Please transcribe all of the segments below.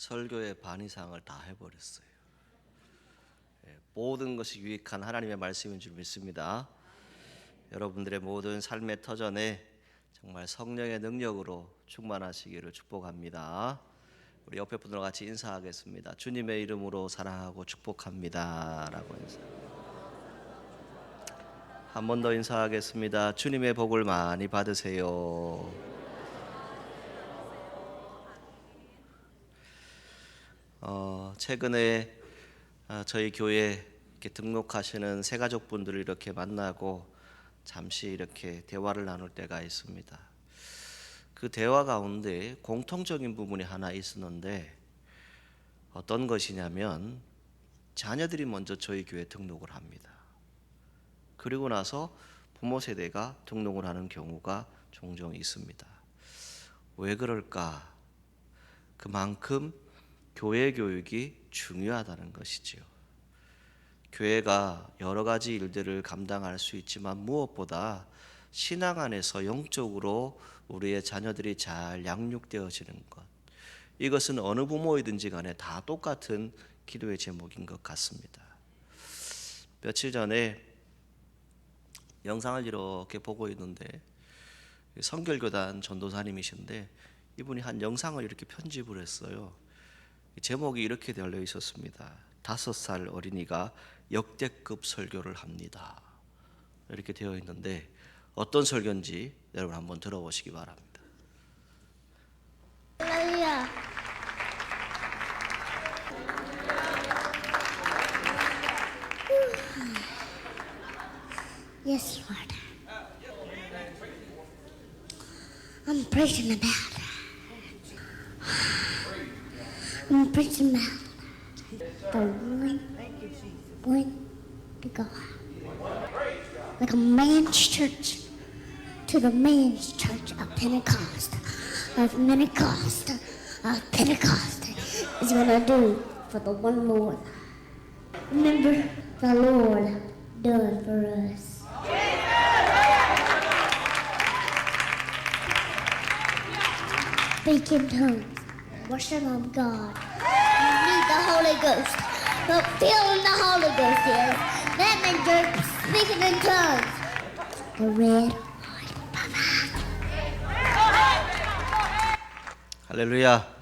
설교의 반 이상을 다 해버렸어요. 모든 것이 유익한 하나님의 말씀인 줄 믿습니다. 여러분들의 모든 삶의 터전에 정말 성령의 능력으로 충만하시기를 축복합니다. 우리 옆에 분들과 같이 인사하겠습니다. 주님의 이름으로 사랑하고 축복합니다 라고 인사. 한 번 더 인사하겠습니다. 주님의 복을 많이 받으세요. 최근에 저희 교회 이렇게 등록하시는 새가족분들을 이렇게 만나고 잠시 이렇게 대화를 나눌 때가 있습니다. 그 대화 가운데 공통적인 부분이 하나 있었는데 어떤 것이냐면 자녀들이 먼저 저희 교회에 등록을 합니다. 그리고 나서 부모 세대가 등록을 하는 경우가 종종 있습니다. 왜 그럴까? 그만큼 교회 교육이 중요하다는 것이지요. 교회가 여러 가지 일들을 감당할 수 있지만 무엇보다 신앙 안에서 영적으로 우리의 자녀들이 잘 양육되어지는 것, 이것은 어느 부모이든지 간에 다 똑같은 기도의 제목인 것 같습니다. 며칠 전에 영상을 이렇게 보고 있는데 성결교단 전도사님이신데 이분이 한 영상을 이렇게 편집을 했어요. 제목이 이렇게 달려 있었습니다. 5살 어린이가 역대급 설교를 합니다. 이렇게 되어 있는데 어떤 설교인지 여러분 한번 들어보시기 바랍니다. 할렐루야. Yes, Lord. I'm preaching about. I'm preaching about the one God. Like a man's church to the man's church of Pentecost. Pentecost is what I do for the one Lord. Remember the Lord done for us. Speak in tongues, worship of God. You need the Holy Ghost. The feeling the Holy Ghost is. That means you're speaking in tongues. The red, white, 할렐루야.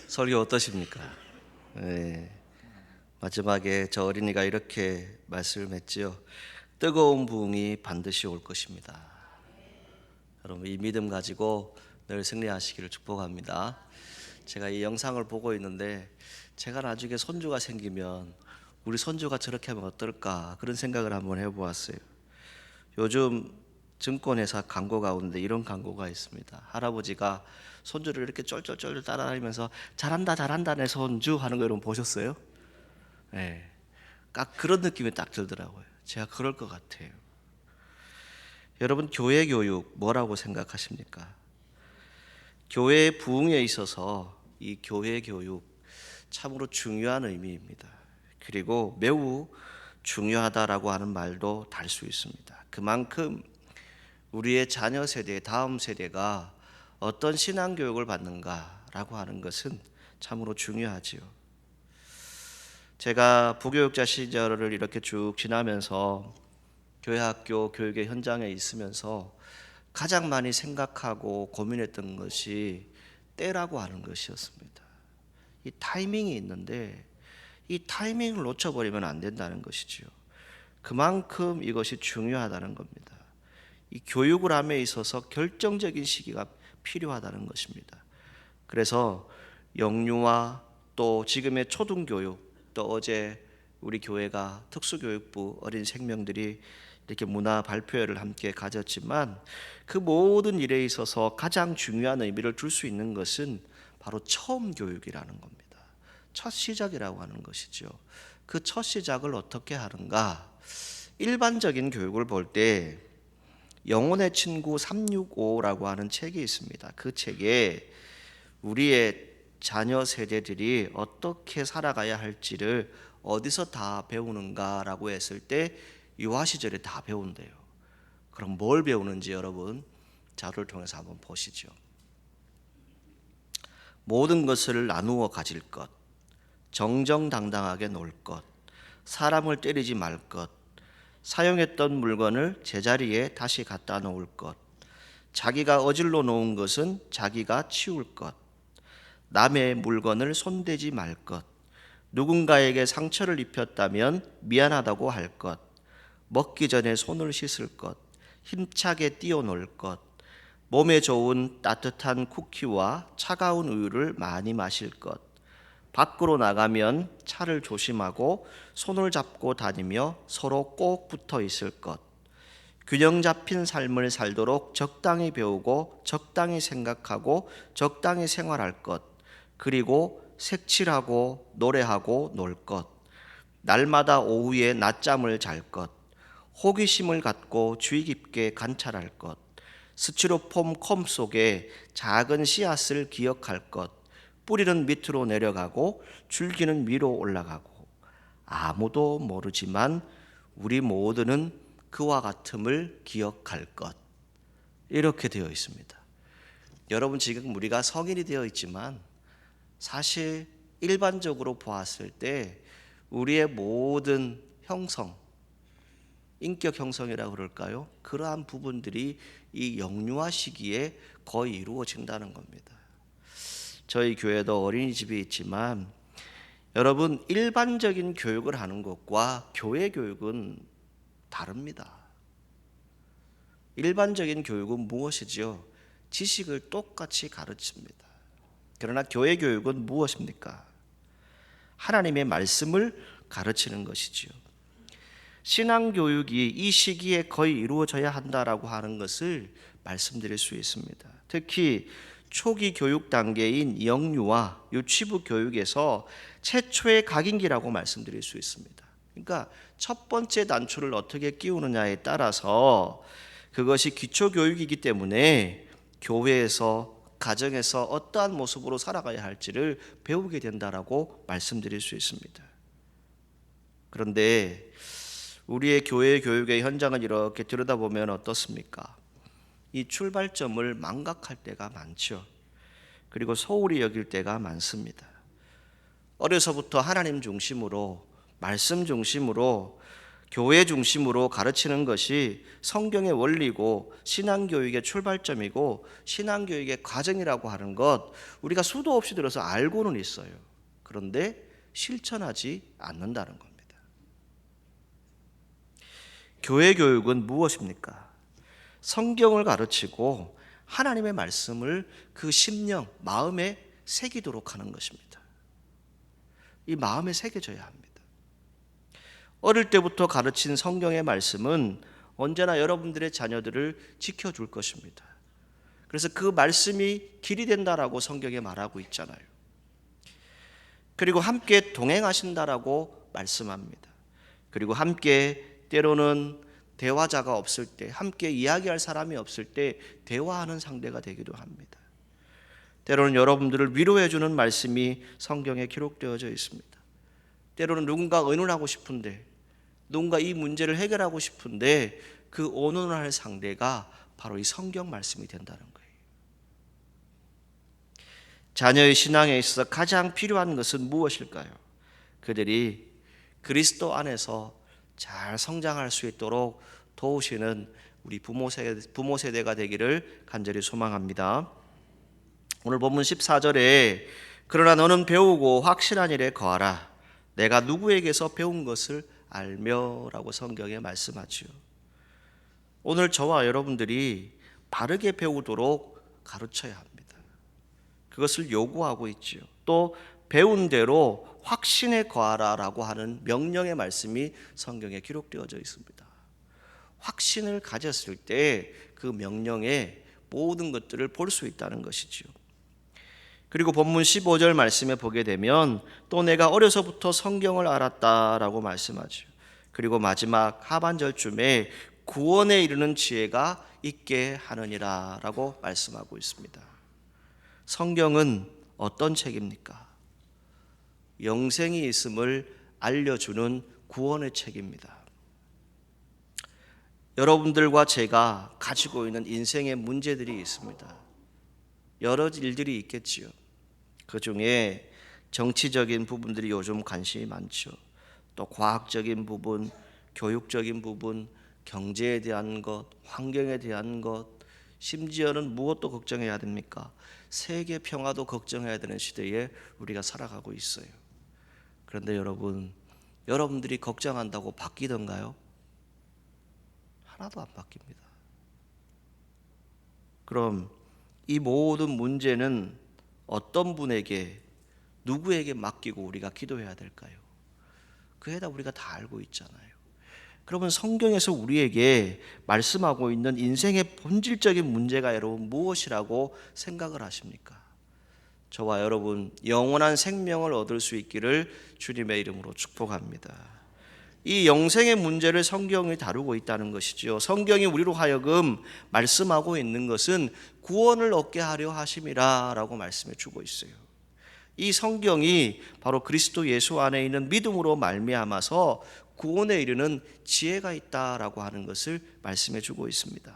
설교 어떠십니까? 마지막에 저 어린이가 이렇게 말씀을 했지요. 뜨거운 부흥이 반드시 올 것입니다. 여러분 이 믿음 가지고 늘 승리하시기를 축복합니다. 제가 이 영상을 보고 있는데 제가 나중에 손주가 생기면 우리 손주가 저렇게 하면 어떨까 그런 생각을 한번 해보았어요. 요즘 증권회사 광고 가운데 이런 광고가 있습니다. 할아버지가 손주를 이렇게 쫄쫄쫄 따라다니면서 잘한다 잘한다 내 손주 하는 거 여러분 보셨어요? 네, 딱 그런 느낌이 딱 들더라고요. 제가 그럴 것 같아요. 여러분 교회 교육 뭐라고 생각하십니까? 교회의 부흥에 있어서 이 교회 교육 참으로 중요한 의미입니다. 그리고 매우 중요하다라고 하는 말도 달 수 있습니다. 그만큼 우리의 자녀 세대, 다음 세대가 어떤 신앙 교육을 받는가라고 하는 것은 참으로 중요하지요. 제가 부교육자 시절을 이렇게 쭉 지나면서 교회 학교 교육의 현장에 있으면서 가장 많이 생각하고 고민했던 것이 때라고 하는 것이었습니다. 이 타이밍이 있는데 이 타이밍을 놓쳐버리면 안 된다는 것이지요. 그만큼 이것이 중요하다는 겁니다. 이 교육을 함에 있어서 결정적인 시기가 필요하다는 것입니다. 그래서 영유아 또 지금의 초등교육 또 어제 우리 교회가 특수교육부 어린 생명들이 이렇게 문화 발표회를 함께 가졌지만 그 모든 일에 있어서 가장 중요한 의미를 줄 수 있는 것은 바로 처음 교육이라는 겁니다. 첫 시작이라고 하는 것이죠. 그 첫 시작을 어떻게 하는가? 일반적인 교육을 볼 때 영혼의 친구 365라고 하는 책이 있습니다. 그 책에 우리의 자녀 세대들이 어떻게 살아가야 할지를 어디서 다 배우는가라고 했을 때 유아 시절에 다 배운대요. 그럼 뭘 배우는지 여러분 자료를 통해서 한번 보시죠. 모든 것을 나누어 가질 것, 정정당당하게 놀 것, 사람을 때리지 말 것, 사용했던 물건을 제자리에 다시 갖다 놓을 것, 자기가 어질러 놓은 것은 자기가 치울 것, 남의 물건을 손대지 말 것, 누군가에게 상처를 입혔다면 미안하다고 할 것, 먹기 전에 손을 씻을 것, 힘차게 뛰어놀 것, 몸에 좋은 따뜻한 쿠키와 차가운 우유를 많이 마실 것, 밖으로 나가면 차를 조심하고 손을 잡고 다니며 서로 꼭 붙어 있을 것, 균형 잡힌 삶을 살도록 적당히 배우고 적당히 생각하고 적당히 생활할 것, 그리고 색칠하고 노래하고 놀 것, 날마다 오후에 낮잠을 잘 것, 호기심을 갖고 주의 깊게 관찰할 것, 스티로폼 컵 속에 작은 씨앗을 기억할 것, 뿌리는 밑으로 내려가고 줄기는 위로 올라가고 아무도 모르지만 우리 모두는 그와 같음을 기억할 것. 이렇게 되어 있습니다. 여러분, 지금 우리가 성인이 되어 있지만 사실 일반적으로 보았을 때 우리의 모든 형성, 인격 형성이라고 그럴까요? 그러한 부분들이 이 영유아 시기에 거의 이루어진다는 겁니다. 저희 교회도 어린이집이 있지만 여러분, 일반적인 교육을 하는 것과 교회 교육은 다릅니다. 일반적인 교육은 무엇이지요? 지식을 똑같이 가르칩니다. 그러나 교회 교육은 무엇입니까? 하나님의 말씀을 가르치는 것이지요. 신앙 교육이 이 시기에 거의 이루어져야 한다라고 하는 것을 말씀드릴 수 있습니다. 특히 초기 교육 단계인 영유아 유치부 교육에서 최초의 각인기라고 말씀드릴 수 있습니다. 그러니까 첫 번째 단추를 어떻게 끼우느냐에 따라서 그것이 기초 교육이기 때문에 교회에서 가정에서 어떠한 모습으로 살아가야 할지를 배우게 된다라고 말씀드릴 수 있습니다. 그런데 우리의 교회 교육의 현장을 이렇게 들여다보면 어떻습니까? 이 출발점을 망각할 때가 많죠. 그리고 소홀히 여길 때가 많습니다. 어려서부터 하나님 중심으로, 말씀 중심으로, 교회 중심으로 가르치는 것이 성경의 원리고 신앙교육의 출발점이고 신앙교육의 과정이라고 하는 것, 우리가 수도 없이 들어서 알고는 있어요. 그런데 실천하지 않는다는 겁니다. 교회 교육은 무엇입니까? 성경을 가르치고 하나님의 말씀을 그 심령, 마음에 새기도록 하는 것입니다. 이 마음에 새겨져야 합니다. 어릴 때부터 가르친 성경의 말씀은 언제나 여러분들의 자녀들을 지켜줄 것입니다. 그래서 그 말씀이 길이 된다라고 성경에 말하고 있잖아요. 그리고 함께 동행하신다라고 말씀합니다. 그리고 함께 때로는 대화자가 없을 때, 함께 이야기할 사람이 없을 때 대화하는 상대가 되기도 합니다. 때로는 여러분들을 위로해주는 말씀이 성경에 기록되어져 있습니다. 때로는 누군가 의논하고 싶은데, 누군가 이 문제를 해결하고 싶은데 그 의논할 상대가 바로 이 성경 말씀이 된다는 거예요. 자녀의 신앙에 있어서 가장 필요한 것은 무엇일까요? 그들이 그리스도 안에서 잘 성장할 수 있도록 도우시는 우리 부모 세대가 되기를 간절히 소망합니다. 오늘 본문 14절에 그러나 너는 배우고 확실한 일에 거하라. 내가 누구에게서 배운 것을 알며 라고 성경에 말씀하지요. 오늘 저와 여러분들이 바르게 배우도록 가르쳐야 합니다. 그것을 요구하고 있지요. 또 배운 대로 확신에 거하라 라고 하는 명령의 말씀이 성경에 기록되어져 있습니다. 확신을 가졌을 때 그 명령의 모든 것들을 볼 수 있다는 것이지요. 그리고 본문 15절 말씀에 보게 되면 또 내가 어려서부터 성경을 알았다라고 말씀하죠. 그리고 마지막 하반절쯤에 구원에 이르는 지혜가 있게 하느니라 라고 말씀하고 있습니다. 성경은 어떤 책입니까? 영생이 있음을 알려주는 구원의 책입니다. 여러분들과 제가 가지고 있는 인생의 문제들이 있습니다. 여러 일들이 있겠지요. 그 중에 정치적인 부분들이 요즘 관심이 많죠. 또 과학적인 부분, 교육적인 부분, 경제에 대한 것, 환경에 대한 것, 심지어는 무엇도 걱정해야 됩니까? 세계 평화도 걱정해야 되는 시대에 우리가 살아가고 있어요. 그런데 여러분들이 걱정한다고 바뀌던가요? 하나도 안 바뀝니다. 그럼 이 모든 문제는 어떤 분에게, 누구에게 맡기고 우리가 기도해야 될까요? 그 해답 우리가 다 알고 있잖아요. 그러면 성경에서 우리에게 말씀하고 있는 인생의 본질적인 문제가 여러분 무엇이라고 생각을 하십니까? 저와 여러분 영원한 생명을 얻을 수 있기를 주님의 이름으로 축복합니다. 이 영생의 문제를 성경이 다루고 있다는 것이죠. 성경이 우리로 하여금 말씀하고 있는 것은 구원을 얻게 하려 하심이라 라고 말씀해 주고 있어요. 이 성경이 바로 그리스도 예수 안에 있는 믿음으로 말미암아서 구원에 이르는 지혜가 있다라고 하는 것을 말씀해 주고 있습니다.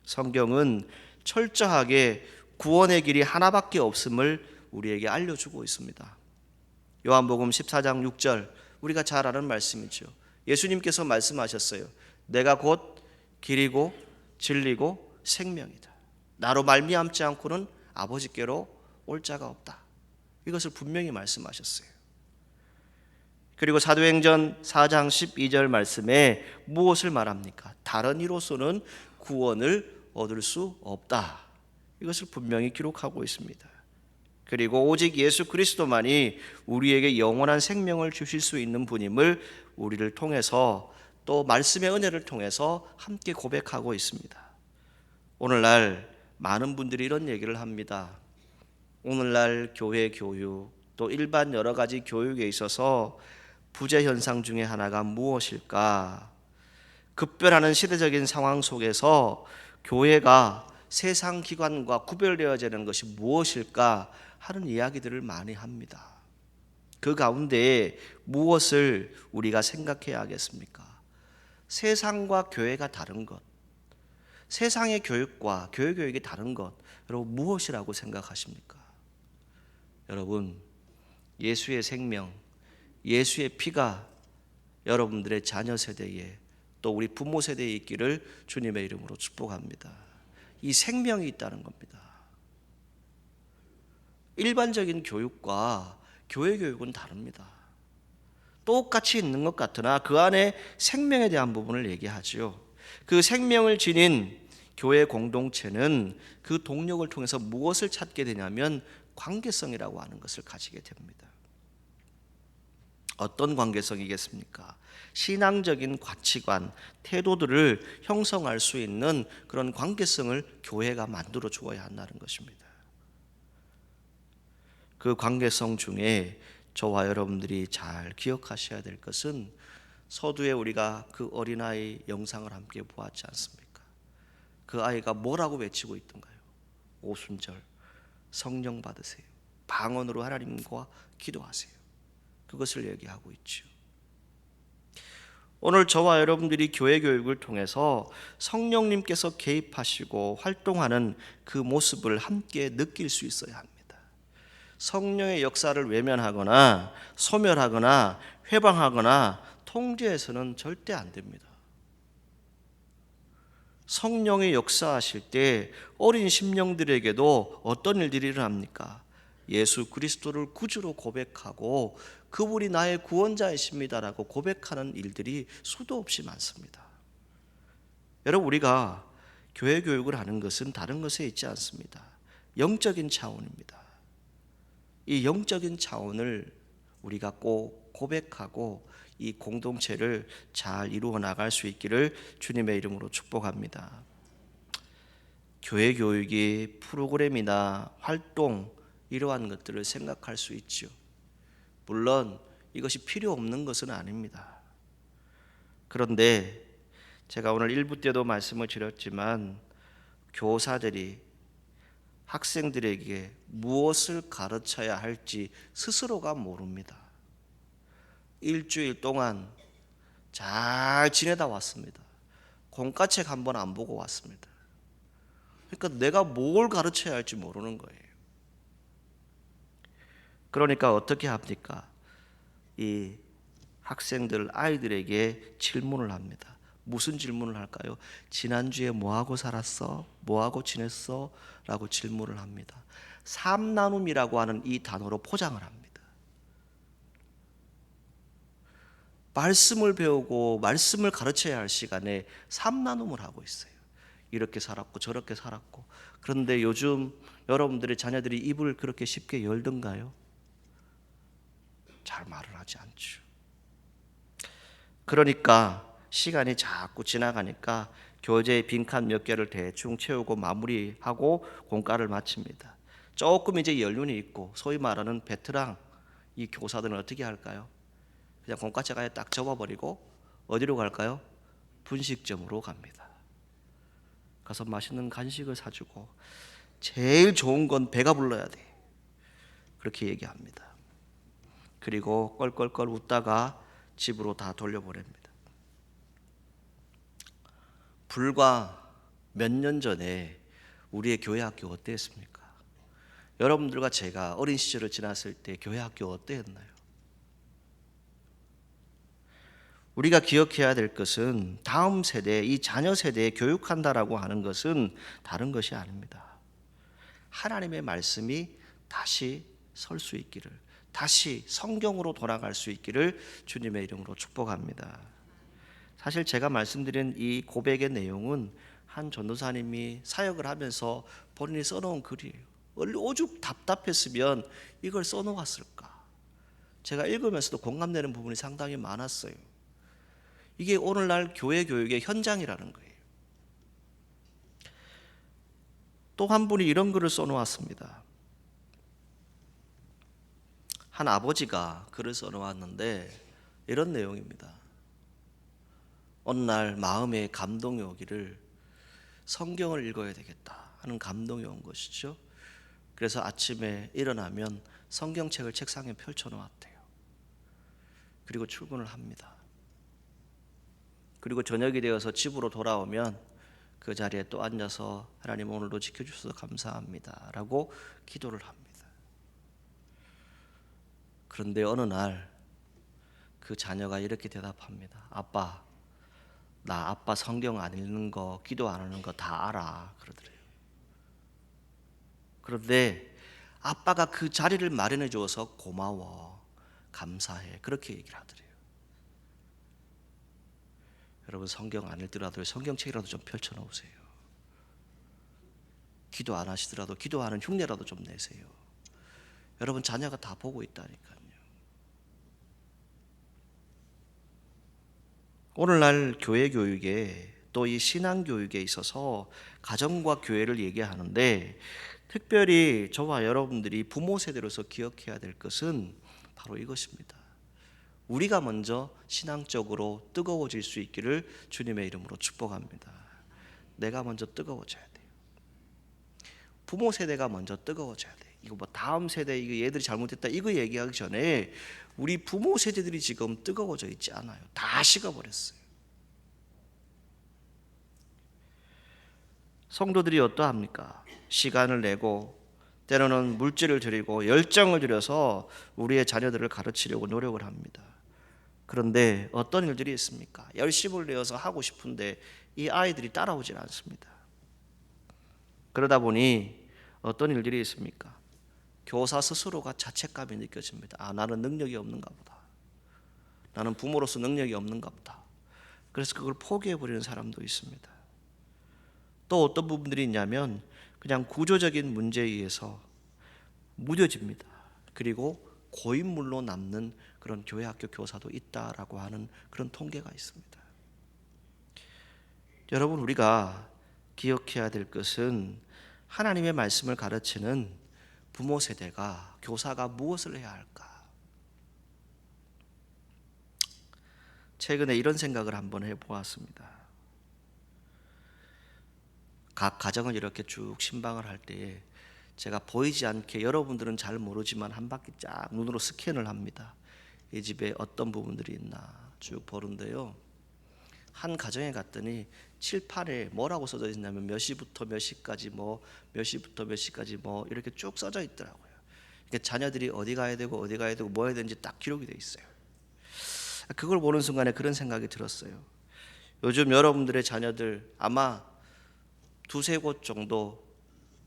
성경은 철저하게 구원의 길이 하나밖에 없음을 우리에게 알려주고 있습니다. 요한복음 14장 6절, 우리가 잘 아는 말씀이죠. 예수님께서 말씀하셨어요. 내가 곧 길이고 진리고 생명이다. 나로 말미암지 않고는 아버지께로 올 자가 없다. 이것을 분명히 말씀하셨어요. 그리고 사도행전 4장 12절 말씀에 무엇을 말합니까? 다른 이로서는 구원을 얻을 수 없다. 이것을 분명히 기록하고 있습니다. 그리고 오직 예수 그리스도만이 우리에게 영원한 생명을 주실 수 있는 분임을 우리를 통해서, 또 말씀의 은혜를 통해서 함께 고백하고 있습니다. 오늘날 많은 분들이 이런 얘기를 합니다. 오늘날 교회 교육, 또 일반 여러 가지 교육에 있어서 부재 현상 중에 하나가 무엇일까? 급변하는 시대적인 상황 속에서 교회가 세상 기관과 구별되어지는 것이 무엇일까 하는 이야기들을 많이 합니다. 그 가운데 무엇을 우리가 생각해야 하겠습니까? 세상과 교회가 다른 것, 세상의 교육과 교회 교육이 다른 것, 여러분 무엇이라고 생각하십니까? 여러분, 예수의 생명, 예수의 피가 여러분들의 자녀 세대에, 또 우리 부모 세대에 있기를 주님의 이름으로 축복합니다. 이 생명이 있다는 겁니다. 일반적인 교육과 교회 교육은 다릅니다. 똑같이 있는 것 같으나 그 안에 생명에 대한 부분을 얘기하죠. 그 생명을 지닌 교회 공동체는 그 동력을 통해서 무엇을 찾게 되냐면 관계성이라고 하는 것을 가지게 됩니다. 어떤 관계성이겠습니까? 신앙적인 가치관, 태도들을 형성할 수 있는 그런 관계성을 교회가 만들어 주어야 한다는 것입니다. 그 관계성 중에 저와 여러분들이 잘 기억하셔야 될 것은, 서두에 우리가 그 어린아이 영상을 함께 보았지 않습니까? 그 아이가 뭐라고 외치고 있던가요? 오순절 성령 받으세요. 방언으로 하나님과 기도하세요. 그것을 얘기하고 있죠. 오늘 저와 여러분들이 교회 교육을 통해서 성령님께서 개입하시고 활동하는 그 모습을 함께 느낄 수 있어야 합니다. 성령의 역사를 외면하거나 소멸하거나 회방하거나 통제해서는 절대 안 됩니다. 성령의 역사하실 때 어린 심령들에게도 어떤 일들이 일어납니까? 예수 그리스도를 구주로 고백하고 그분이 나의 구원자이십니다라고 고백하는 일들이 수도 없이 많습니다. 여러분, 우리가 교회 교육을 하는 것은 다른 것에 있지 않습니다. 영적인 차원입니다. 이 영적인 차원을 우리가 꼭 고백하고 이 공동체를 잘 이루어 나갈 수 있기를 주님의 이름으로 축복합니다. 교회 교육이 프로그램이나 활동, 이러한 것들을 생각할 수 있죠. 물론 이것이 필요 없는 것은 아닙니다. 그런데 제가 오늘 1부 때도 말씀을 드렸지만, 교사들이 학생들에게 무엇을 가르쳐야 할지 스스로가 모릅니다. 일주일 동안 잘 지내다 왔습니다. 공과책 한번 안 보고 왔습니다. 그러니까 내가 뭘 가르쳐야 할지 모르는 거예요. 그러니까 어떻게 합니까? 이 학생들 아이들에게 질문을 합니다. 무슨 질문을 할까요? 지난주에 뭐하고 살았어? 뭐하고 지냈어? 라고 질문을 합니다. 삼나눔이라고 하는 이 단어로 포장을 합니다. 말씀을 배우고 말씀을 가르쳐야 할 시간에 삼나눔을 하고 있어요. 이렇게 살았고 저렇게 살았고. 그런데 요즘 여러분들의 자녀들이 입을 그렇게 쉽게 열던가요? 잘 말을 하지 않죠. 그러니까 시간이 자꾸 지나가니까 교재 빈칸 몇 개를 대충 채우고 마무리하고 공과를 마칩니다. 조금 이제 연륜이 있고 소위 말하는 베테랑 이 교사들은 어떻게 할까요? 그냥 공과제가에 딱 접어버리고 어디로 갈까요? 분식점으로 갑니다. 가서 맛있는 간식을 사주고 제일 좋은 건 배가 불러야 돼. 그렇게 얘기합니다. 그리고 껄껄껄 웃다가 집으로 다 돌려보냅니다. 불과 몇 년 전에 우리의 교회 학교 어땠습니까? 여러분들과 제가 어린 시절을 지났을 때 교회 학교 어땠나요? 우리가 기억해야 될 것은 다음 세대, 이 자녀 세대에 교육한다라고 하는 것은 다른 것이 아닙니다. 하나님의 말씀이 다시 설 수 있기를, 다시 성경으로 돌아갈 수 있기를 주님의 이름으로 축복합니다. 사실 제가 말씀드린 이 고백의 내용은 한 전도사님이 사역을 하면서 본인이 써놓은 글이에요. 오죽 답답했으면 이걸 써놓았을까? 제가 읽으면서도 공감되는 부분이 상당히 많았어요. 이게 오늘날 교회 교육의 현장이라는 거예요. 또 한 분이 이런 글을 써놓았습니다. 한 아버지가 글을 써놓았는데 이런 내용입니다. 어느 날 마음에 감동이 오기를 성경을 읽어야 되겠다 하는 감동이 온 것이죠. 그래서 아침에 일어나면 성경책을 책상에 펼쳐놓았대요. 그리고 출근을 합니다. 그리고 저녁이 되어서 집으로 돌아오면 그 자리에 또 앉아서 하나님 오늘도 지켜주셔서 감사합니다 라고 기도를 합니다. 그런데 어느 날 그 자녀가 이렇게 대답합니다. 아빠, 나 아빠 성경 안 읽는 거, 기도 안 하는 거 다 알아 그러더래요. 그런데 아빠가 그 자리를 마련해 주어서 고마워, 감사해 그렇게 얘기를 하더래요. 여러분 성경 안 읽더라도 성경책이라도 좀 펼쳐 놓으세요. 기도 안 하시더라도 기도하는 흉내라도 좀 내세요. 여러분 자녀가 다 보고 있다니까요. 오늘날 교회 교육에 또 이 신앙 교육에 있어서 가정과 교회를 얘기하는데 특별히 저와 여러분들이 부모 세대로서 기억해야 될 것은 바로 이것입니다. 우리가 먼저 신앙적으로 뜨거워질 수 있기를 주님의 이름으로 축복합니다. 내가 먼저 뜨거워져야 돼요. 부모 세대가 먼저 뜨거워져야 돼요. 이거 뭐 다음 세대 이거 얘들이 잘못했다 이거 얘기하기 전에 우리 부모 세대들이 지금 뜨거워져 있지 않아요. 다 식어버렸어요. 성도들이 어떠합니까? 시간을 내고 때로는 물질을 들이고 열정을 들여서 우리의 자녀들을 가르치려고 노력을 합니다. 그런데 어떤 일들이 있습니까? 열심을 내어서 하고 싶은데 이 아이들이 따라오질 않습니다. 그러다 보니 어떤 일들이 있습니까? 교사 스스로가 자책감이 느껴집니다. 아, 나는 능력이 없는가 보다. 나는 부모로서 능력이 없는가 보다. 그래서 그걸 포기해버리는 사람도 있습니다. 또 어떤 부분들이 있냐면 그냥 구조적인 문제에 의해서 무뎌집니다. 그리고 고인물로 남는 그런 교회 학교 교사도 있다라고 하는 그런 통계가 있습니다. 여러분 우리가 기억해야 될 것은 하나님의 말씀을 가르치는 부모 세대가 교사가 무엇을 해야 할까? 최근에 이런 생각을 한번 해보았습니다. 각 가정을 이렇게 쭉 신방을 할 때에 제가 보이지 않게 여러분들은 잘 모르지만 한 바퀴 쫙 눈으로 스캔을 합니다. 이 집에 어떤 부분들이 있나 쭉 보는데요. 한 가정에 갔더니 칠판에 뭐라고 써져 있냐면 몇 시부터 몇 시까지 뭐 몇 시부터 몇 시까지 뭐 이렇게 쭉 써져 있더라고요. 자녀들이 어디 가야 되고 어디 가야 되고 뭐 해야 되는지 딱 기록이 돼 있어요. 그걸 보는 순간에 그런 생각이 들었어요. 요즘 여러분들의 자녀들 아마 두세 곳 정도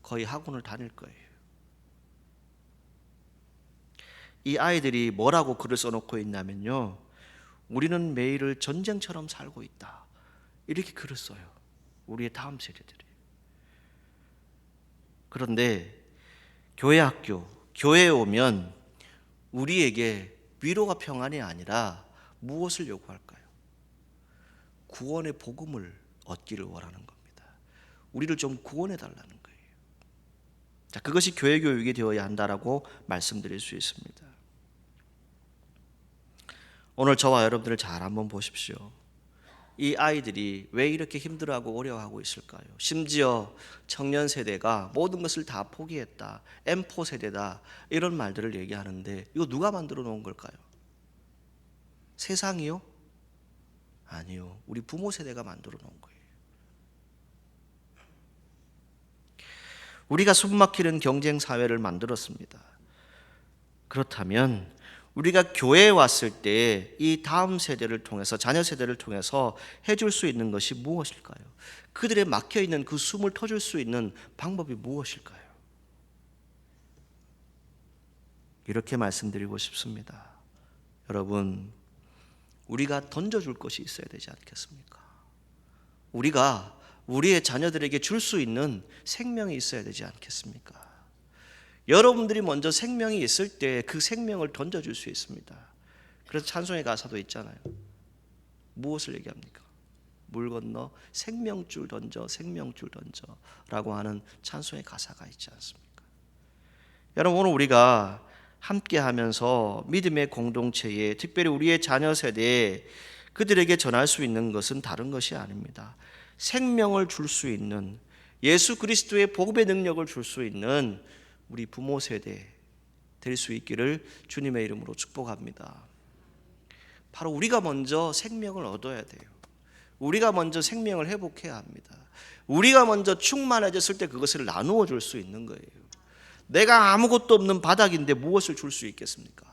거의 학원을 다닐 거예요. 이 아이들이 뭐라고 글을 써놓고 있냐면요, 우리는 매일을 전쟁처럼 살고 있다, 이렇게 글을 써요. 우리의 다음 세대들이. 그런데 교회 학교, 교회에 오면 우리에게 위로가 평안이 아니라 무엇을 요구할까요? 구원의 복음을 얻기를 원하는 겁니다. 우리를 좀 구원해 달라는 거예요. 자, 그것이 교회 교육이 되어야 한다라고 말씀드릴 수 있습니다. 오늘 저와 여러분들 잘 한번 보십시오. 이 아이들이 왜 이렇게 힘들어하고 어려워하고 있을까요? 심지어 청년 세대가 모든 것을 다 포기했다, M4 세대다, 이런 말들을 얘기하는데 이거 누가 만들어 놓은 걸까요? 세상이요? 아니요, 우리 부모 세대가 만들어 놓은 거예요. 우리가 숨막히는 경쟁 사회를 만들었습니다. 그렇다면 우리가 교회에 왔을 때 이 다음 세대를 통해서, 자녀 세대를 통해서 해줄 수 있는 것이 무엇일까요? 그들의 막혀있는 그 숨을 터줄 수 있는 방법이 무엇일까요? 이렇게 말씀드리고 싶습니다. 여러분, 우리가 던져줄 것이 있어야 되지 않겠습니까? 우리가 우리의 자녀들에게 줄 수 있는 생명이 있어야 되지 않겠습니까? 여러분들이 먼저 생명이 있을 때 그 생명을 던져줄 수 있습니다. 그래서 찬송의 가사도 있잖아요. 무엇을 얘기합니까? 물 건너 생명줄 던져, 생명줄 던져 라고 하는 찬송의 가사가 있지 않습니까? 여러분, 오늘 우리가 함께 하면서 믿음의 공동체에, 특별히 우리의 자녀 세대에 그들에게 전할 수 있는 것은 다른 것이 아닙니다. 생명을 줄 수 있는, 예수 그리스도의 복음의 능력을 줄 수 있는 우리 부모 세대 될 수 있기를 주님의 이름으로 축복합니다. 바로 우리가 먼저 생명을 얻어야 돼요. 우리가 먼저 생명을 회복해야 합니다. 우리가 먼저 충만해졌을 때 그것을 나누어 줄 수 있는 거예요. 내가 아무것도 없는 바닥인데 무엇을 줄 수 있겠습니까?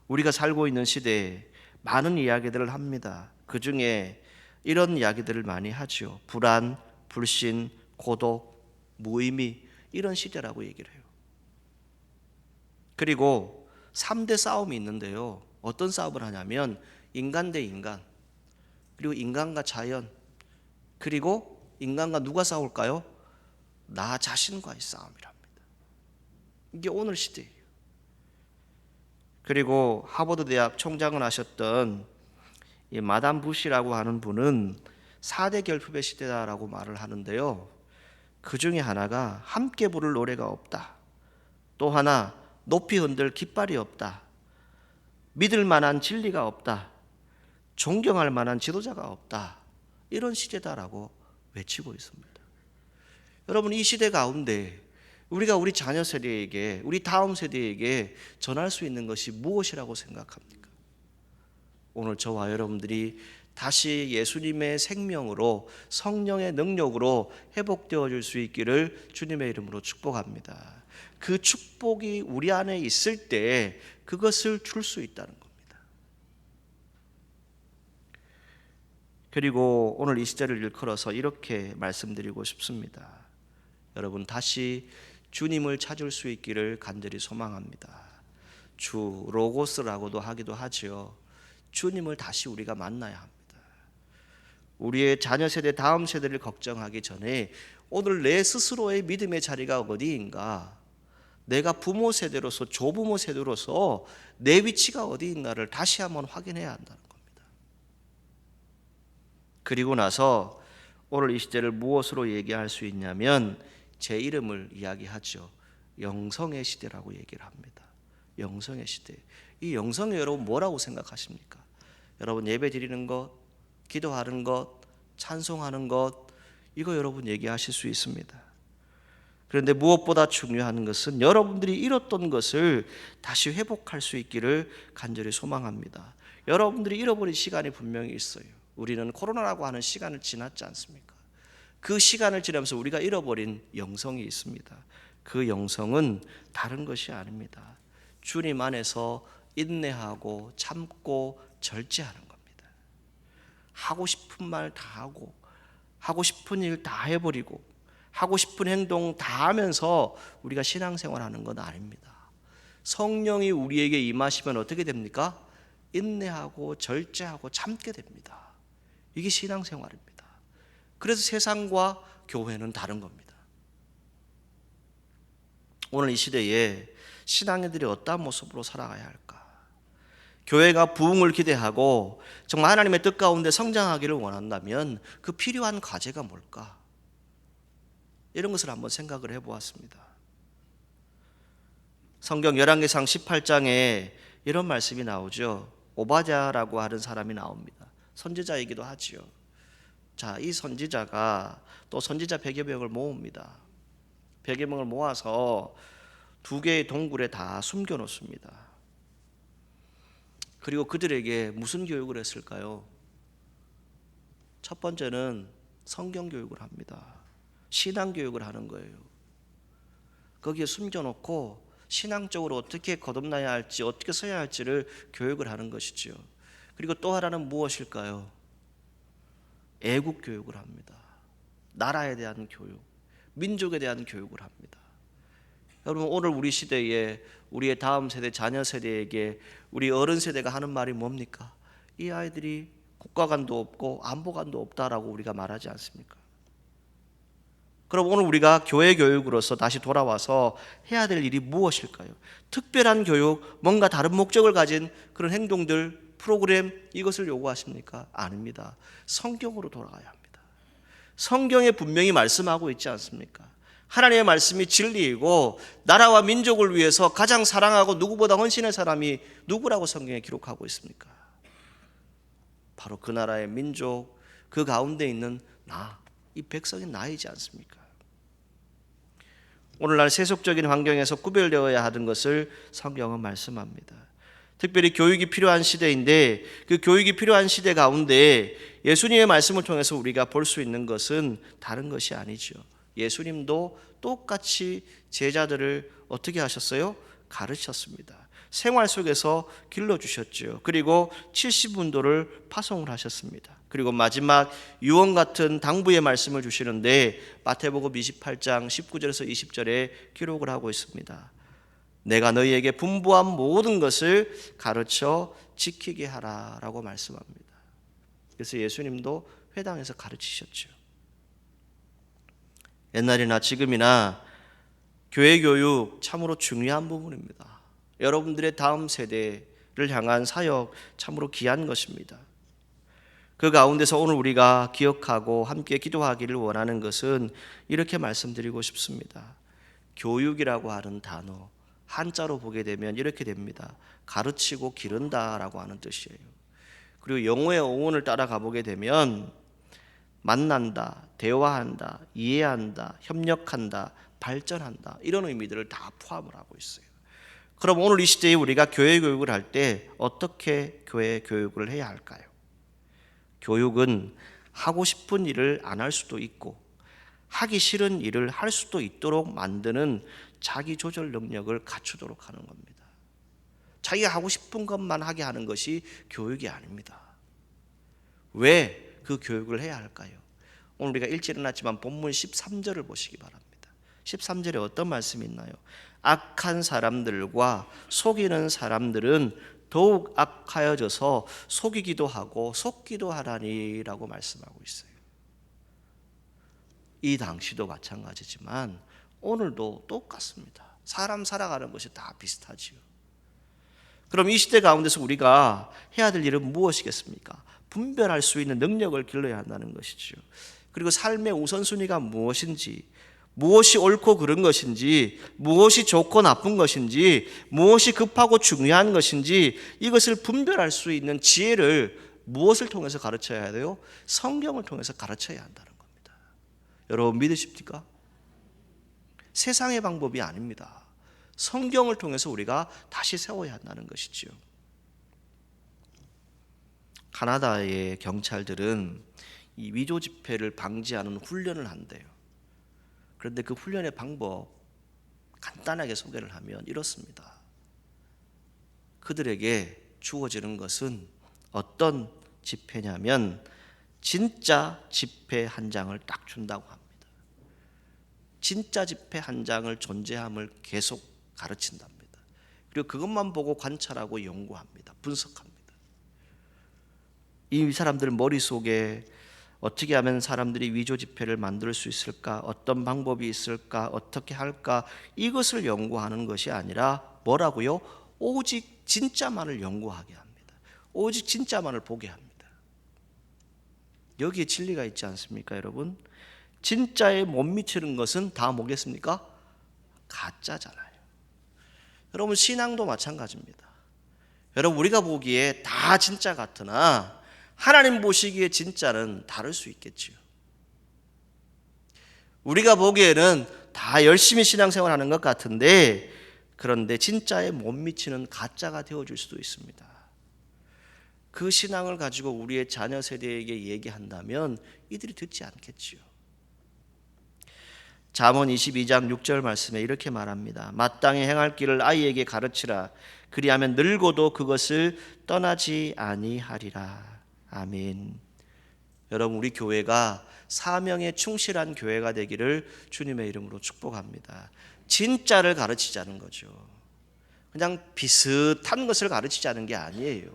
우리가 살고 있는 시대에 많은 이야기들을 합니다. 그 중에 이런 이야기들을 많이 하죠. 불안, 불신, 고독, 무의미, 이런 시대라고 얘기를 해요. 그리고 3대 싸움이 있는데요, 어떤 싸움을 하냐면 인간 대 인간, 그리고 인간과 자연, 그리고 인간과 누가 싸울까요? 나 자신과의 싸움이랍니다. 이게 오늘 시대예요. 그리고 하버드 대학 총장을 하셨던 이 마담 부시라고 하는 분은 4대 결핍의 시대다라고 말을 하는데요, 그 중에 하나가 함께 부를 노래가 없다, 또 하나 높이 흔들 깃발이 없다, 믿을 만한 진리가 없다, 존경할 만한 지도자가 없다, 이런 시대다라고 외치고 있습니다. 여러분, 이 시대 가운데 우리가 우리 자녀 세대에게, 우리 다음 세대에게 전할 수 있는 것이 무엇이라고 생각합니까? 오늘 저와 여러분들이 다시 예수님의 생명으로, 성령의 능력으로 회복되어질 수 있기를 주님의 이름으로 축복합니다. 그 축복이 우리 안에 있을 때 그것을 줄 수 있다는 겁니다. 그리고 오늘 이 시대를 일컬어서 이렇게 말씀드리고 싶습니다. 여러분, 다시 주님을 찾을 수 있기를 간절히 소망합니다. 주 로고스라고도 하기도 하지요. 주님을 다시 우리가 만나야 합니다. 우리의 자녀 세대, 다음 세대를 걱정하기 전에 오늘 내 스스로의 믿음의 자리가 어디인가, 내가 부모 세대로서, 조부모 세대로서 내 위치가 어디인가를 다시 한번 확인해야 한다는 겁니다. 그리고 나서 오늘 이 시대를 무엇으로 얘기할 수 있냐면 제 이름을 이야기하죠. 영성의 시대라고 얘기를 합니다. 영성의 시대. 이 영성이 여러분 뭐라고 생각하십니까? 여러분, 예배 드리는 것, 기도하는 것, 찬송하는 것, 이거 여러분 얘기하실 수 있습니다. 그런데 무엇보다 중요한 것은 여러분들이 잃었던 것을 다시 회복할 수 있기를 간절히 소망합니다. 여러분들이 잃어버린 시간이 분명히 있어요. 우리는 코로나라고 하는 시간을 지났지 않습니까? 그 시간을 지나면서 우리가 잃어버린 영성이 있습니다. 그 영성은 다른 것이 아닙니다. 주님 안에서 인내하고 참고 절제하는 겁니다. 하고 싶은 말 다 하고, 하고 싶은 일 다 해버리고, 하고 싶은 행동 다 하면서 우리가 신앙생활하는 건 아닙니다. 성령이 우리에게 임하시면 어떻게 됩니까? 인내하고 절제하고 참게 됩니다. 이게 신앙생활입니다. 그래서 세상과 교회는 다른 겁니다. 오늘 이 시대에 신앙인들이 어떠한 모습으로 살아가야 할까? 교회가 부흥을 기대하고 정말 하나님의 뜻 가운데 성장하기를 원한다면 그 필요한 과제가 뭘까? 이런 것을 한번 생각을 해보았습니다. 성경 열왕기상 18장에 이런 말씀이 나오죠. 오바댜라고 하는 사람이 나옵니다. 선지자이기도 하지요. 자, 이 선지자가 또 선지자 100여 명을 모읍니다. 100여 명을 모아서 두 개의 동굴에 다 숨겨 놓습니다. 그리고 그들에게 무슨 교육을 했을까요? 첫 번째는 성경 교육을 합니다. 신앙 교육을 하는 거예요. 거기에 숨겨놓고 신앙적으로 어떻게 거듭나야 할지, 어떻게 서야 할지를 교육을 하는 것이지요. 그리고 또 하나는 무엇일까요? 애국 교육을 합니다. 나라에 대한 교육, 민족에 대한 교육을 합니다. 여러분, 오늘 우리 시대에 우리의 다음 세대, 자녀 세대에게 우리 어른 세대가 하는 말이 뭡니까? 이 아이들이 국가관도 없고 안보관도 없다라고 우리가 말하지 않습니까? 그럼 오늘 우리가 교회 교육으로서 다시 돌아와서 해야 될 일이 무엇일까요? 특별한 교육, 뭔가 다른 목적을 가진 그런 행동들, 프로그램, 이것을 요구하십니까? 아닙니다. 성경으로 돌아가야 합니다. 성경에 분명히 말씀하고 있지 않습니까? 하나님의 말씀이 진리이고 나라와 민족을 위해서 가장 사랑하고 누구보다 헌신의 사람이 누구라고 성경에 기록하고 있습니까? 바로 그 나라의 민족, 그 가운데 있는 나, 이 백성인 나이지 않습니까? 오늘날 세속적인 환경에서 구별되어야 하는 것을 성경은 말씀합니다. 특별히 교육이 필요한 시대인데 그 교육이 필요한 시대 가운데 예수님의 말씀을 통해서 우리가 볼 수 있는 것은 다른 것이 아니죠. 예수님도 똑같이 제자들을 어떻게 하셨어요? 가르쳤습니다. 생활 속에서 길러주셨죠. 그리고 70문도를 파송을 하셨습니다. 그리고 마지막 유언 같은 당부의 말씀을 주시는데 마태복음 28장 19절에서 20절에 기록을 하고 있습니다. 내가 너희에게 분부한 모든 것을 가르쳐 지키게 하라 라고 말씀합니다. 그래서 예수님도 회당에서 가르치셨죠. 옛날이나 지금이나 교회 교육 참으로 중요한 부분입니다. 여러분들의 다음 세대를 향한 사역 참으로 귀한 것입니다. 그 가운데서 오늘 우리가 기억하고 함께 기도하기를 원하는 것은 이렇게 말씀드리고 싶습니다. 교육이라고 하는 단어 한자로 보게 되면 이렇게 됩니다. 가르치고 기른다라고 하는 뜻이에요. 그리고 영어의 어원을 따라가 보게 되면 만난다, 대화한다, 이해한다, 협력한다, 발전한다, 이런 의미들을 다 포함을 하고 있어요. 그럼 오늘 이 시대에 우리가 교회 교육을 할 때 어떻게 교회 교육을 해야 할까요? 교육은 하고 싶은 일을 안 할 수도 있고 하기 싫은 일을 할 수도 있도록 만드는 자기 조절 능력을 갖추도록 하는 겁니다. 자기가 하고 싶은 것만 하게 하는 것이 교육이 아닙니다. 왜 그 교육을 해야 할까요? 오늘 우리가 일찍 일어났지만 본문 13절을 보시기 바랍니다. 13절에 어떤 말씀이 있나요? 악한 사람들과 속이는 사람들은 더욱 악하여져서 속이기도 하고 속기도 하라니라고 말씀하고 있어요. 이 당시도 마찬가지지만 오늘도 똑같습니다. 사람 살아가는 것이 다 비슷하지요. 그럼 이 시대 가운데서 우리가 해야 될 일은 무엇이겠습니까? 분별할 수 있는 능력을 길러야 한다는 것이죠. 그리고 삶의 우선순위가 무엇인지, 무엇이 옳고 그른 것인지, 무엇이 좋고 나쁜 것인지, 무엇이 급하고 중요한 것인지 이것을 분별할 수 있는 지혜를 무엇을 통해서 가르쳐야 돼요? 성경을 통해서 가르쳐야 한다는 겁니다. 여러분 믿으십니까? 세상의 방법이 아닙니다. 성경을 통해서 우리가 다시 세워야 한다는 것이지요. 카나다의 경찰들은 이 위조 지폐를 방지하는 훈련을 한대요. 그런데 그 훈련의 방법 간단하게 소개를 하면 이렇습니다. 그들에게 주어지는 것은 어떤 지폐냐면 진짜 지폐 한 장을 딱 준다고 합니다. 진짜 지폐 한 장을 존재함을 계속 가르친답니다. 그리고 그것만 보고 관찰하고 연구합니다. 분석합니다. 이 사람들 머릿속에 어떻게 하면 사람들이 위조 지폐를 만들 수 있을까? 어떤 방법이 있을까? 어떻게 할까? 이것을 연구하는 것이 아니라 뭐라고요? 오직 진짜만을 연구하게 합니다. 오직 진짜만을 보게 합니다. 여기에 진리가 있지 않습니까, 여러분? 진짜에 못 미치는 것은 다 뭐겠습니까? 가짜잖아요. 여러분, 신앙도 마찬가지입니다. 여러분, 우리가 보기에 다 진짜 같으나 하나님 보시기에 진짜는 다를 수 있겠지요. 우리가 보기에는 다 열심히 신앙생활하는 것 같은데 그런데 진짜에 못 미치는 가짜가 되어줄 수도 있습니다. 그 신앙을 가지고 우리의 자녀 세대에게 얘기한다면 이들이 듣지 않겠지요. 잠언 22장 6절 말씀에 이렇게 말합니다. 마땅히 행할 길을 아이에게 가르치라. 그리하면 늙어도 그것을 떠나지 아니하리라. 아멘. 여러분, 우리 교회가 사명에 충실한 교회가 되기를 주님의 이름으로 축복합니다. 진짜를 가르치자는 거죠. 그냥 비슷한 것을 가르치자는 게 아니에요.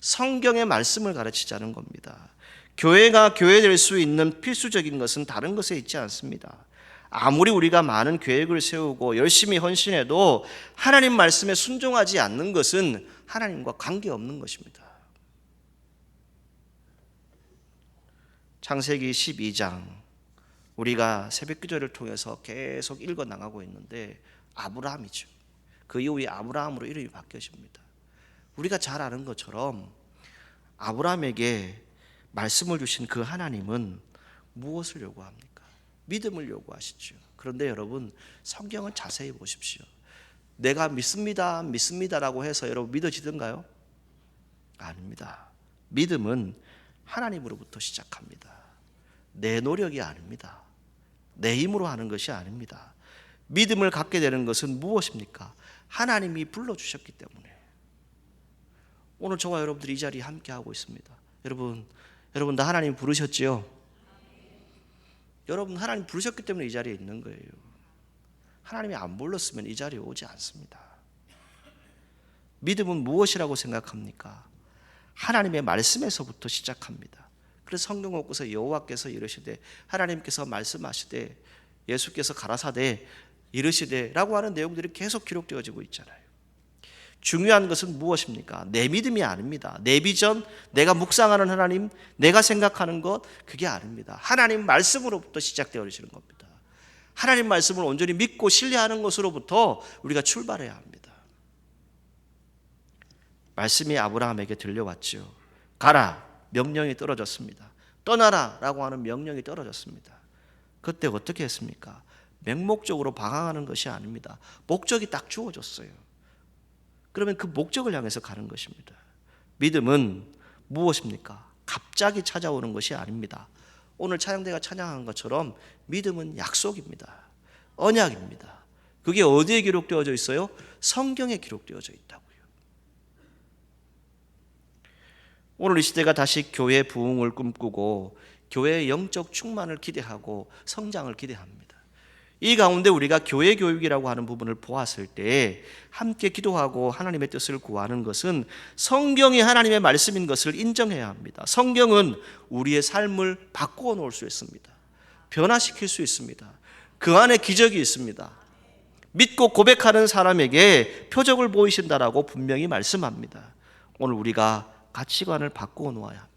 성경의 말씀을 가르치자는 겁니다. 교회가 교회 될 수 있는 필수적인 것은 다른 것에 있지 않습니다. 아무리 우리가 많은 계획을 세우고 열심히 헌신해도 하나님 말씀에 순종하지 않는 것은 하나님과 관계없는 것입니다. 창세기 12장 우리가 새벽기도를 통해서 계속 읽어 나가고 있는데 아브라함이죠. 그 이후에 아브라함으로 이름이 바뀌어집니다. 우리가 잘 아는 것처럼 아브라함에게 말씀을 주신 그 하나님은 무엇을 요구합니까? 믿음을 요구하시죠. 그런데 여러분, 성경을 자세히 보십시오. 내가 믿습니다, 믿습니다라고 해서 여러분 믿어지던가요? 아닙니다. 믿음은 하나님으로부터 시작합니다. 내 노력이 아닙니다. 내 힘으로 하는 것이 아닙니다. 믿음을 갖게 되는 것은 무엇입니까? 하나님이 불러주셨기 때문에. 오늘 저와 여러분들이 이 자리에 함께 하고 있습니다. 여러분 다 하나님 부르셨지요? 여러분 하나님 부르셨기 때문에 이 자리에 있는 거예요. 하나님이 안 불렀으면 이 자리에 오지 않습니다. 믿음은 무엇이라고 생각합니까? 하나님의 말씀에서부터 시작합니다. 그래서 성경 곳곳에 여호와께서 이르시되 하나님께서 말씀하시되 예수께서 가라사대 이르시되 라고 하는 내용들이 계속 기록되어지고 있잖아요. 중요한 것은 무엇입니까? 내 믿음이 아닙니다. 내 비전, 내가 묵상하는 하나님, 내가 생각하는 것, 그게 아닙니다. 하나님 말씀으로부터 시작되어지는 겁니다. 하나님 말씀을 온전히 믿고 신뢰하는 것으로부터 우리가 출발해야 합니다. 말씀이 아브라함에게 들려왔죠. 가라, 명령이 떨어졌습니다. 떠나라 라고 하는 명령이 떨어졌습니다. 그때 어떻게 했습니까? 맹목적으로 방황하는 것이 아닙니다. 목적이 딱 주어졌어요. 그러면 그 목적을 향해서 가는 것입니다. 믿음은 무엇입니까? 갑자기 찾아오는 것이 아닙니다. 오늘 찬양대가 찬양한 것처럼 믿음은 약속입니다. 언약입니다. 그게 어디에 기록되어져 있어요? 성경에 기록되어져 있다고요. 오늘 이 시대가 다시 교회 부흥을 꿈꾸고 교회의 영적 충만을 기대하고 성장을 기대합니다. 이 가운데 우리가 교회 교육이라고 하는 부분을 보았을 때 함께 기도하고 하나님의 뜻을 구하는 것은 성경이 하나님의 말씀인 것을 인정해야 합니다. 성경은 우리의 삶을 바꾸어 놓을 수 있습니다. 변화시킬 수 있습니다. 그 안에 기적이 있습니다. 믿고 고백하는 사람에게 표적을 보이신다라고 분명히 말씀합니다. 오늘 우리가 가치관을 바꾸어 놓아야 합니다.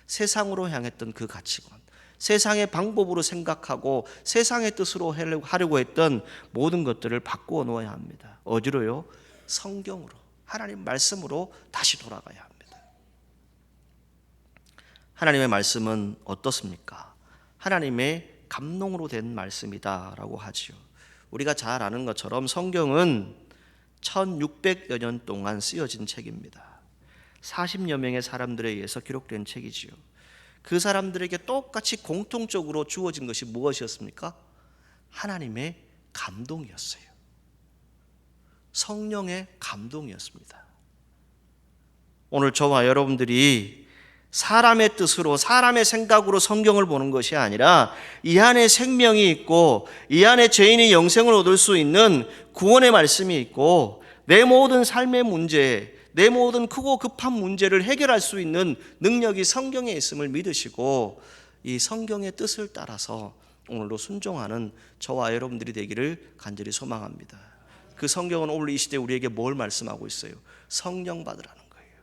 세상으로 향했던 그 가치관, 세상의 방법으로 생각하고 세상의 뜻으로 하려고 했던 모든 것들을 바꾸어 놓아야 합니다. 어디로요? 성경으로, 하나님 말씀으로 다시 돌아가야 합니다. 하나님의 말씀은 어떻습니까? 하나님의 감동으로 된 말씀이다라고 하지요. 우리가 잘 아는 것처럼 성경은 1600여 년 동안 쓰여진 책입니다. 40여 명의 사람들에 의해서 기록된 책이지요. 그 사람들에게 똑같이 공통적으로 주어진 것이 무엇이었습니까? 하나님의 감동이었어요. 성령의 감동이었습니다. 오늘 저와 여러분들이 사람의 뜻으로 사람의 생각으로 성경을 보는 것이 아니라 이 안에 생명이 있고 이 안에 죄인이 영생을 얻을 수 있는 구원의 말씀이 있고 내 모든 삶의 문제, 내 모든 크고 급한 문제를 해결할 수 있는 능력이 성경에 있음을 믿으시고 이 성경의 뜻을 따라서 오늘도 순종하는 저와 여러분들이 되기를 간절히 소망합니다. 그 성경은 오늘 이 시대에 우리에게 뭘 말씀하고 있어요? 성령 받으라는 거예요.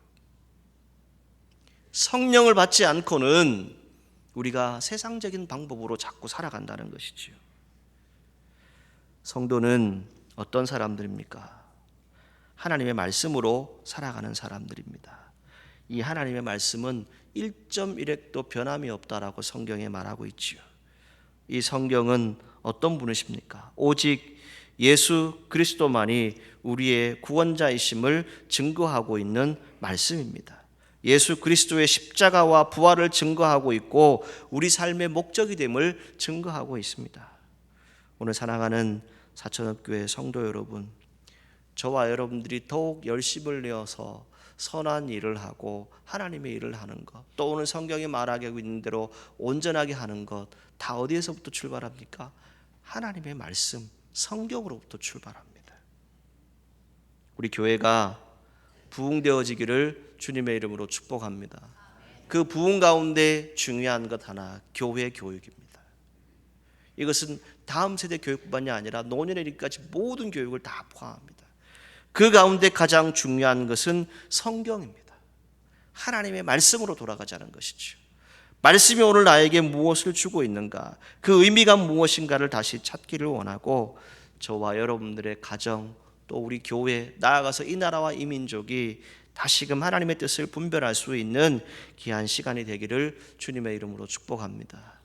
성령을 받지 않고는 우리가 세상적인 방법으로 자꾸 살아간다는 것이지요. 성도는 어떤 사람들입니까? 하나님의 말씀으로 살아가는 사람들입니다. 이 하나님의 말씀은 1.1획도 변함이 없다라고 성경에 말하고 있지요. 이 성경은 어떤 분이십니까? 오직 예수 그리스도만이 우리의 구원자이심을 증거하고 있는 말씀입니다. 예수 그리스도의 십자가와 부활을 증거하고 있고 우리 삶의 목적이 됨을 증거하고 있습니다. 오늘 사랑하는 사천업교회 성도 여러분, 저와 여러분들이 더욱 열심을 내어서 선한 일을 하고 하나님의 일을 하는 것, 또 오늘 성경이 말하고 있는 대로 온전하게 하는 것, 다 어디에서부터 출발합니까? 하나님의 말씀, 성경으로부터 출발합니다. 우리 교회가 부흥되어지기를 주님의 이름으로 축복합니다. 그 부흥 가운데 중요한 것 하나, 교회 교육입니다. 이것은 다음 세대 교육뿐만이 아니라 노년에 이르기까지 모든 교육을 다 포함합니다. 그 가운데 가장 중요한 것은 성경입니다. 하나님의 말씀으로 돌아가자는 것이죠. 말씀이 오늘 나에게 무엇을 주고 있는가, 그 의미가 무엇인가를 다시 찾기를 원하고 저와 여러분들의 가정, 또 우리 교회, 나아가서 이 나라와 이 민족이 다시금 하나님의 뜻을 분별할 수 있는 귀한 시간이 되기를 주님의 이름으로 축복합니다.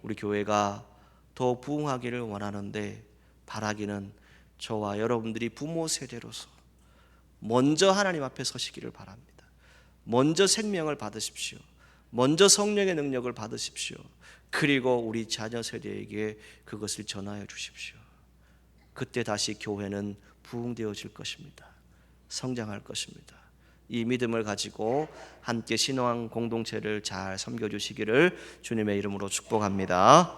우리 교회가 더 부흥하기를 원하는데 바라기는 저와 여러분들이 부모 세대로서 먼저 하나님 앞에 서시기를 바랍니다. 먼저 생명을 받으십시오. 먼저 성령의 능력을 받으십시오. 그리고 우리 자녀 세대에게 그것을 전하여 주십시오. 그때 다시 교회는 부흥되어질 것입니다. 성장할 것입니다. 이 믿음을 가지고 함께 신앙 공동체를 잘 섬겨주시기를 주님의 이름으로 축복합니다.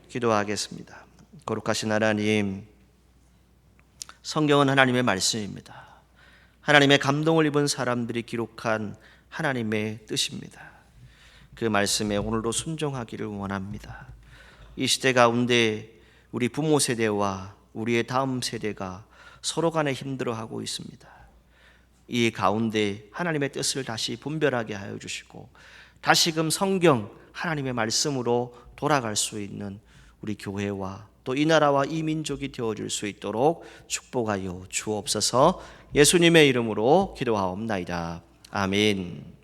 기도하겠습니다. 거룩하신 하나님, 성경은 하나님의 말씀입니다. 하나님의 감동을 입은 사람들이 기록한 하나님의 뜻입니다. 그 말씀에 오늘도 순종하기를 원합니다. 이 시대 가운데 우리 부모 세대와 우리의 다음 세대가 서로 간에 힘들어하고 있습니다. 이 가운데 하나님의 뜻을 다시 분별하게 하여 주시고 다시금 성경 하나님의 말씀으로 돌아갈 수 있는 우리 교회와 또 이 나라와 이 민족이 되어줄 수 있도록 축복하여 주옵소서. 예수님의 이름으로 기도하옵나이다. 아멘.